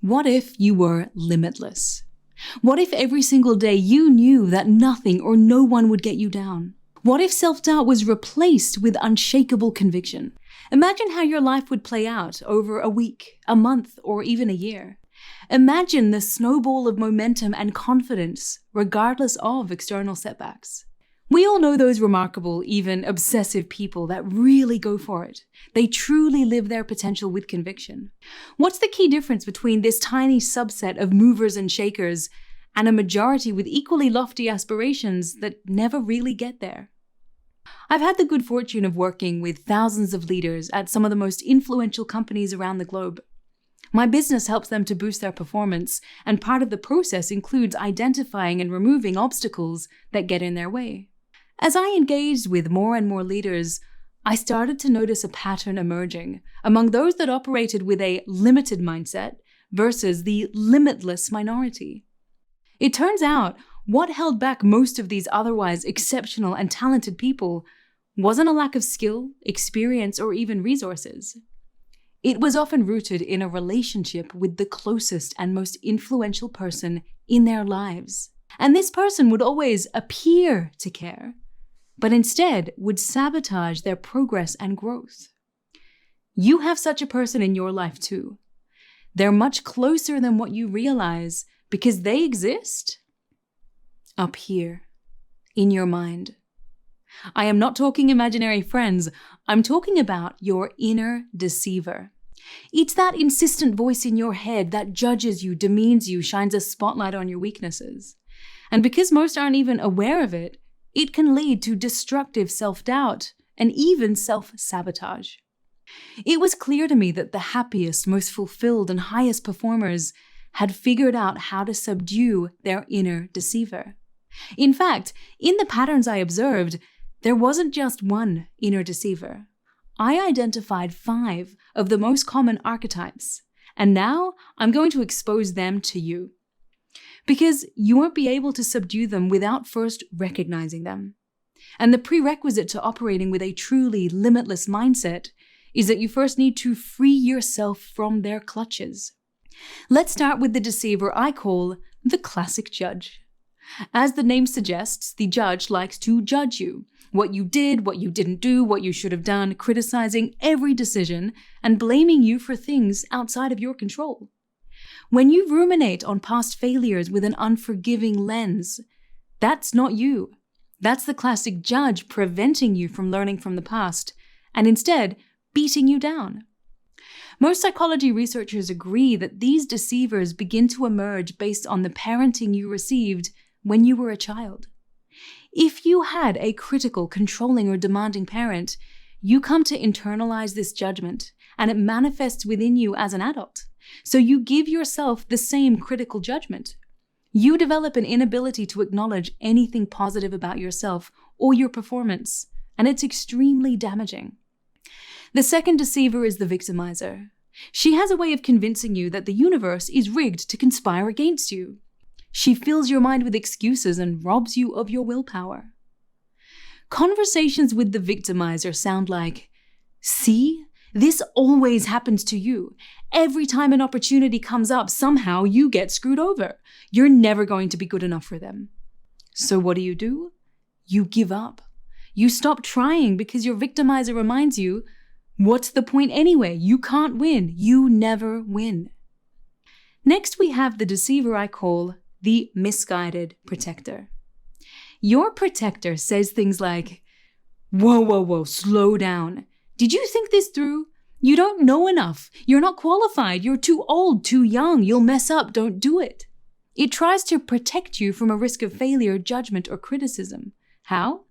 What if you were limitless? What if every single day you knew that nothing or no one would get you down? What if self-doubt was replaced with unshakable conviction? Imagine how your life would play out over a week, a month, or even a year. Imagine the snowball of momentum and confidence, regardless of external setbacks. We all know those remarkable, even obsessive people that really go for it. They truly live their potential with conviction. What's the key difference between this tiny subset of movers and shakers and a majority with equally lofty aspirations that never really get there? I've had the good fortune of working with thousands of leaders at some of the most influential companies around the globe. My business helps them to boost their performance, and part of the process includes identifying and removing obstacles that get in their way. As I engaged with more and more leaders, I started to notice a pattern emerging among those that operated with a limited mindset versus the limitless minority. It turns out what held back most of these otherwise exceptional and talented people wasn't a lack of skill, experience, or even resources. It was often rooted in a relationship with the closest and most influential person in their lives. And this person would always appear to care, but instead would sabotage their progress and growth. You have such a person in your life too. They're much closer than what you realize because they exist up here in your mind. I am not talking imaginary friends. I'm talking about your inner deceiver. It's that insistent voice in your head that judges you, demeans you, shines a spotlight on your weaknesses. And because most aren't even aware of it, it can lead to destructive self-doubt and even self-sabotage. It was clear to me that the happiest, most fulfilled, and highest performers had figured out how to subdue their inner deceiver. In fact, in the patterns I observed, there wasn't just one inner deceiver. I identified 5 of the most common archetypes, and now I'm going to expose them to you. Because you won't be able to subdue them without first recognizing them. And the prerequisite to operating with a truly limitless mindset is that you first need to free yourself from their clutches. Let's start with the deceiver I call the classic judge. As the name suggests, the judge likes to judge you. What you did, what you didn't do, what you should have done, criticizing every decision and blaming you for things outside of your control. When you ruminate on past failures with an unforgiving lens, that's not you. That's the classic judge preventing you from learning from the past and instead beating you down. Most psychology researchers agree that these deceivers begin to emerge based on the parenting you received when you were a child. If you had a critical, controlling, or demanding parent, you come to internalize this judgment, and it manifests within you as an adult. So you give yourself the same critical judgment. You develop an inability to acknowledge anything positive about yourself or your performance, and it's extremely damaging. The second deceiver is the victimizer. She has a way of convincing you that the universe is rigged to conspire against you. She fills your mind with excuses and robs you of your willpower. Conversations with the victimizer sound like, "See? This always happens to you. Every time an opportunity comes up, somehow you get screwed over. You're never going to be good enough for them." So what do? You give up. You stop trying because your victimizer reminds you, what's the point anyway? You can't win. You never win. Next, we have the deceiver I call the misguided protector. Your protector says things like, whoa, slow down. Did you think this through? You don't know enough. You're not qualified. You're too old, too young. You'll mess up. Don't do it. It tries to protect you from a risk of failure, judgment, or criticism. How?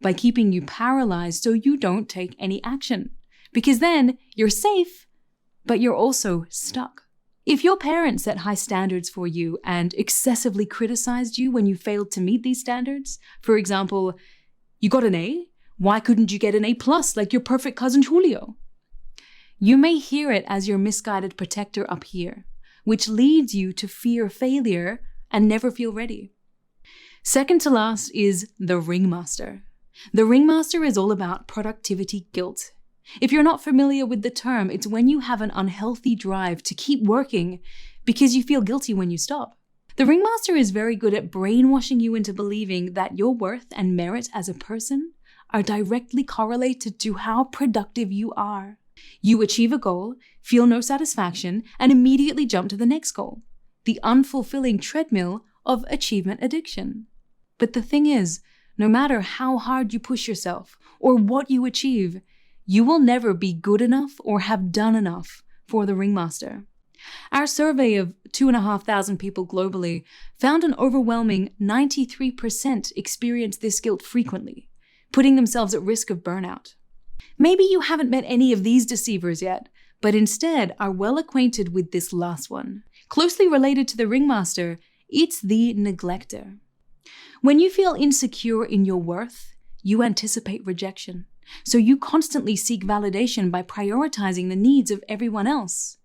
By keeping you paralyzed so you don't take any action. Because then you're safe, but you're also stuck. If your parents set high standards for you and excessively criticized you when you failed to meet these standards, for example, you got an A? Why couldn't you get an A+ like your perfect cousin Julio? You may hear it as your misguided protector up here, which leads you to fear failure and never feel ready. Second to last is the ringmaster. The ringmaster is all about productivity guilt. If you're not familiar with the term, it's when you have an unhealthy drive to keep working because you feel guilty when you stop. The ringmaster is very good at brainwashing you into believing that your worth and merit as a person are directly correlated to how productive you are. You achieve a goal, feel no satisfaction, and immediately jump to the next goal. The unfulfilling treadmill of achievement addiction. But the thing is, no matter how hard you push yourself or what you achieve, you will never be good enough or have done enough for the ringmaster. Our survey of 2,500 people globally found an overwhelming 93% experience this guilt frequently, putting themselves at risk of burnout. Maybe you haven't met any of these deceivers yet, but instead are well acquainted with this last one. Closely related to the ringmaster, it's the neglector. When you feel insecure in your worth, you anticipate rejection. So you constantly seek validation by prioritizing the needs of everyone else.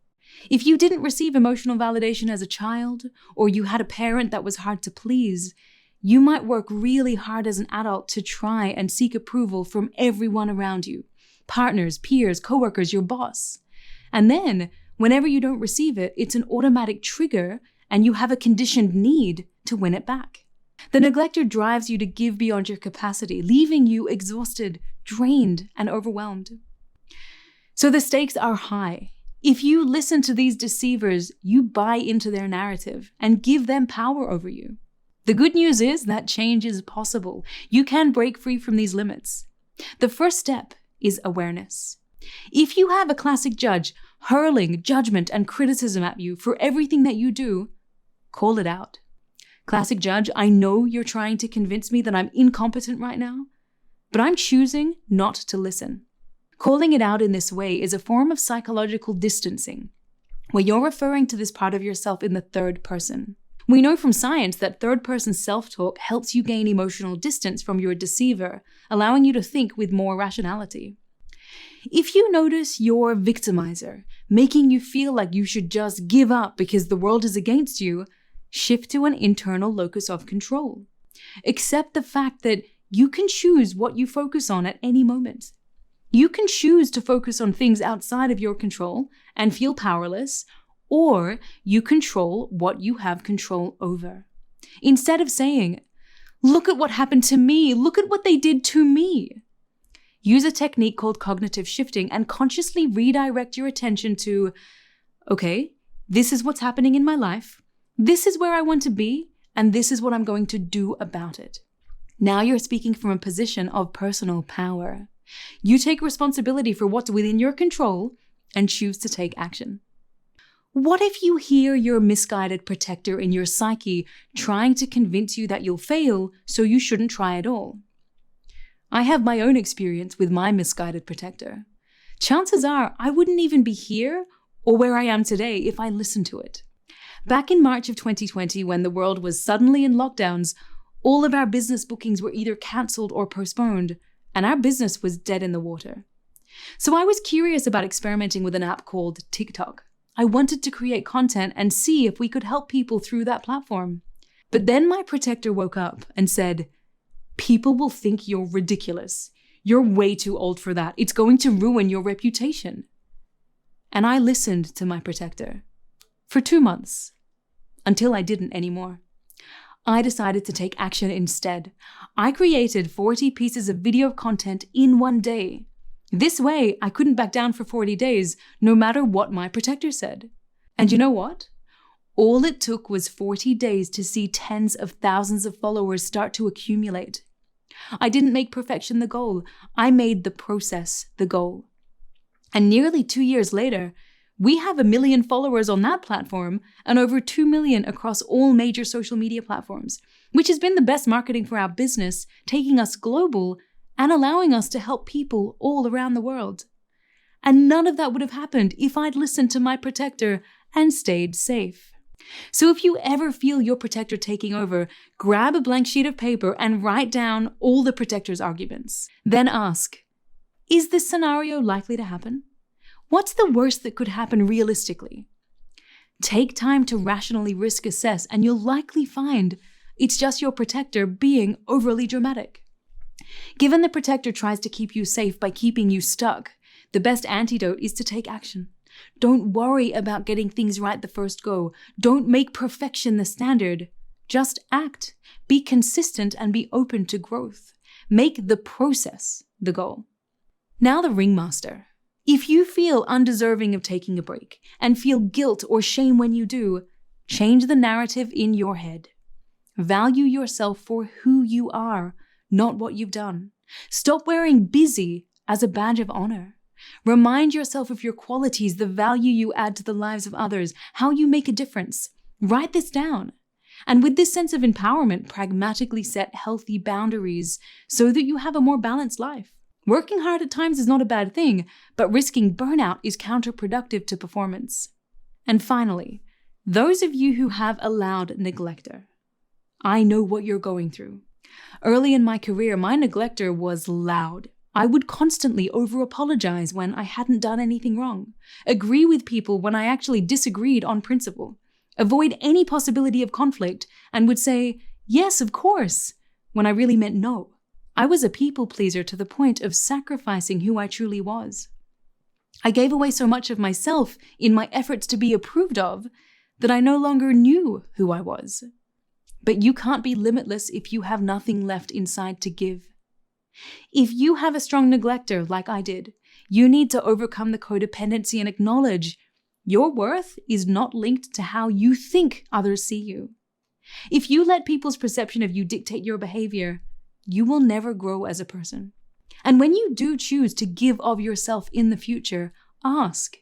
If you didn't receive emotional validation as a child, or you had a parent that was hard to please, you might work really hard as an adult to try and seek approval from everyone around you. Partners, peers, coworkers, your boss. And then, whenever you don't receive it, it's an automatic trigger and you have a conditioned need to win it back. The neglector drives you to give beyond your capacity, leaving you exhausted, drained, and overwhelmed. So the stakes are high. If you listen to these deceivers, you buy into their narrative and give them power over you. The good news is that change is possible. You can break free from these limits. The first step is awareness. If you have a classic judge hurling judgment and criticism at you for everything that you do, call it out. Classic judge, I know you're trying to convince me that I'm incompetent right now, but I'm choosing not to listen. Calling it out in this way is a form of psychological distancing, where you're referring to this part of yourself in the third person. We know from science that third-person self-talk helps you gain emotional distance from your deceiver, allowing you to think with more rationality. If you notice your victimizer making you feel like you should just give up because the world is against you, shift to an internal locus of control. Accept the fact that you can choose what you focus on at any moment. You can choose to focus on things outside of your control and feel powerless, or you control what you have control over. Instead of saying, look at what happened to me, look at what they did to me. Use a technique called cognitive shifting and consciously redirect your attention to, okay, this is what's happening in my life, this is where I want to be, and this is what I'm going to do about it. Now you're speaking from a position of personal power. You take responsibility for what's within your control and choose to take action. What if you hear your misguided protector in your psyche trying to convince you that you'll fail, so you shouldn't try at all? I have my own experience with my misguided protector. Chances are I wouldn't even be here or where I am today if I listened to it. Back in March of 2020, when the world was suddenly in lockdowns, all of our business bookings were either cancelled or postponed, and our business was dead in the water. So I was curious about experimenting with an app called TikTok. I wanted to create content and see if we could help people through that platform. But then my protector woke up and said, people will think you're ridiculous. You're way too old for that. It's going to ruin your reputation. And I listened to my protector for 2 months until I didn't anymore. I decided to take action instead. I created 40 pieces of video content in one day. This way, I couldn't back down for 40 days, no matter what my protector said. And you know what? All it took was 40 days to see tens of thousands of followers start to accumulate. I didn't make perfection the goal. I made the process the goal. And nearly 2 years later, we have 1 million followers on that platform and over 2 million across all major social media platforms, which has been the best marketing for our business, taking us global and allowing us to help people all around the world. And none of that would have happened if I'd listened to my protector and stayed safe. So if you ever feel your protector taking over, grab a blank sheet of paper and write down all the protector's arguments. Then ask, is this scenario likely to happen? What's the worst that could happen realistically? Take time to rationally risk assess, and you'll likely find it's just your protector being overly dramatic. Given the protector tries to keep you safe by keeping you stuck, the best antidote is to take action. Don't worry about getting things right the first go. Don't make perfection the standard. Just act. Be consistent and be open to growth. Make the process the goal. Now the ringmaster. If you feel undeserving of taking a break and feel guilt or shame when you do, change the narrative in your head. Value yourself for who you are, not what you've done. Stop wearing busy as a badge of honor. Remind yourself of your qualities, the value you add to the lives of others, how you make a difference. Write this down. And with this sense of empowerment, pragmatically set healthy boundaries so that you have a more balanced life. Working hard at times is not a bad thing, but risking burnout is counterproductive to performance. And finally, those of you who have a loud neglector, I know what you're going through. Early in my career, my neglector was loud. I would constantly over-apologize when I hadn't done anything wrong, agree with people when I actually disagreed on principle, avoid any possibility of conflict, and would say, yes, of course, when I really meant no. I was a people pleaser to the point of sacrificing who I truly was. I gave away so much of myself in my efforts to be approved of that I no longer knew who I was. But you can't be limitless if you have nothing left inside to give. If you have a strong neglector like I did, you need to overcome the codependency and acknowledge your worth is not linked to how you think others see you. If you let people's perception of you dictate your behavior, you will never grow as a person. And when you do choose to give of yourself in the future, ask,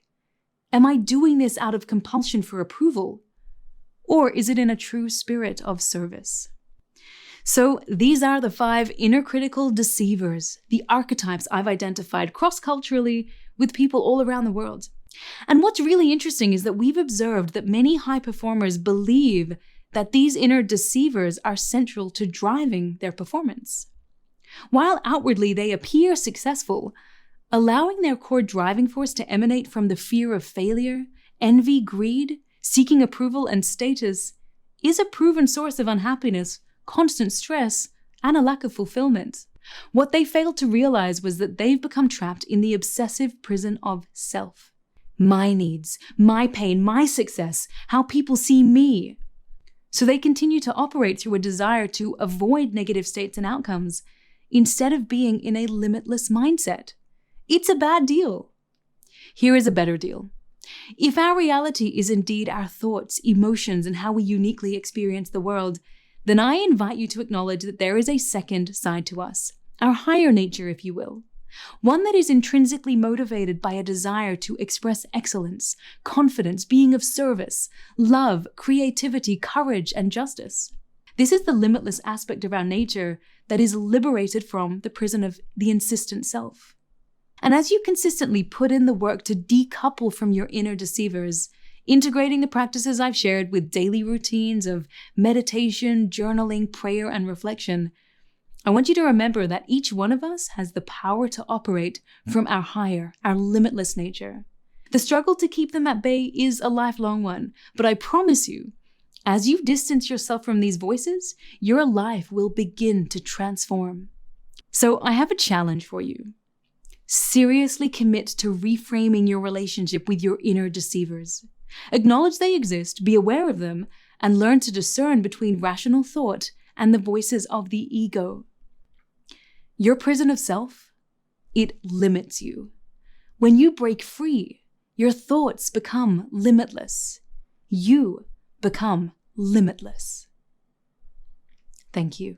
am I doing this out of compulsion for approval? Or is it in a true spirit of service? So these are the 5 inner critical deceivers, the archetypes I've identified cross-culturally with people all around the world. And what's really interesting is that we've observed that many high performers believe that these inner deceivers are central to driving their performance. While outwardly they appear successful, allowing their core driving force to emanate from the fear of failure, envy, greed, seeking approval, and status is a proven source of unhappiness, constant stress, and a lack of fulfillment. What they failed to realize was that they've become trapped in the obsessive prison of self. My needs, my pain, my success, how people see me. So they continue to operate through a desire to avoid negative states and outcomes instead of being in a limitless mindset. It's a bad deal. Here is a better deal. If our reality is indeed our thoughts, emotions, and how we uniquely experience the world, then I invite you to acknowledge that there is a second side to us, our higher nature, if you will. One that is intrinsically motivated by a desire to express excellence, confidence, being of service, love, creativity, courage, and justice. This is the limitless aspect of our nature that is liberated from the prison of the insistent self. And as you consistently put in the work to decouple from your inner deceivers, integrating the practices I've shared with daily routines of meditation, journaling, prayer, and reflection, I want you to remember that each one of us has the power to operate from our higher, our limitless nature. The struggle to keep them at bay is a lifelong one, but I promise you, as you distance yourself from these voices, your life will begin to transform. So I have a challenge for you. Seriously commit to reframing your relationship with your inner deceivers. Acknowledge they exist, be aware of them, and learn to discern between rational thought and the voices of the ego. Your prison of self, it limits you. When you break free, your thoughts become limitless. You become limitless. Thank you.